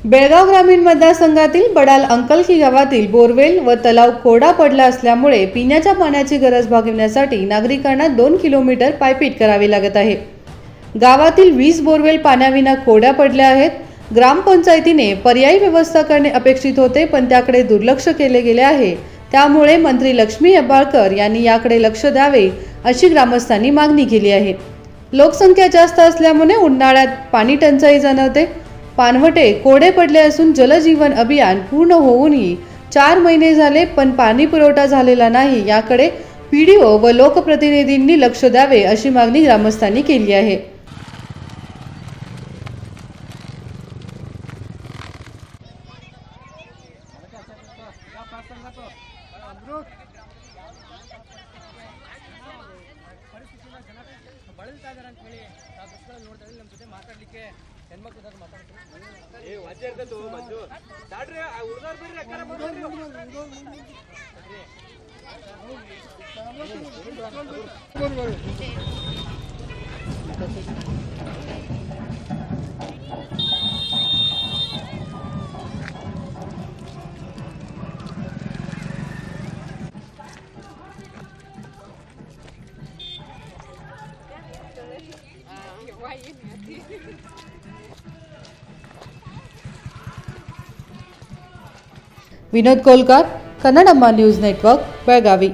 बेळगाव ग्रामीण मतदारसंघातील बडाल अंकलकी गावातील बोरवेल व तलाव कोरडा पडला असल्यामुळे पिण्याच्या पाण्याची गरज भागविण्यासाठी नागरिकांना 2 किलोमीटर पायपीट करावी लागत आहे। गावातील 20 बोरवेल पाण्याविना कोरड्या पडल्या आहेत। ग्रामपंचायतीने पर्यायी व्यवस्था करणे अपेक्षित होते, पण त्याकडे दुर्लक्ष केले गेले आहे। त्यामुळे मंत्री लक्ष्मी हेब्बाळकर यांनी याकडे लक्ष द्यावे अशी ग्रामस्थांनी मागणी केली आहे। लोकसंख्या जास्त असल्यामुळे उन्हाळ्यात पाणी टंचाई जाणवते। पानवटे कोरडे पडले असून जलजीवन अभियान पूर्ण होऊनही 4 महिने झाले, पण पाणी पुरवठा झालेला नाही। याकडे पीडीओ व लोकप्रतिनिधींनी लक्ष द्यावे अशी मागणी ग्रामस्थांनी केली आहे। विनोद कोलकार, कन्नडम्मा न्यूज़ नेटवर्क, बेळगावी।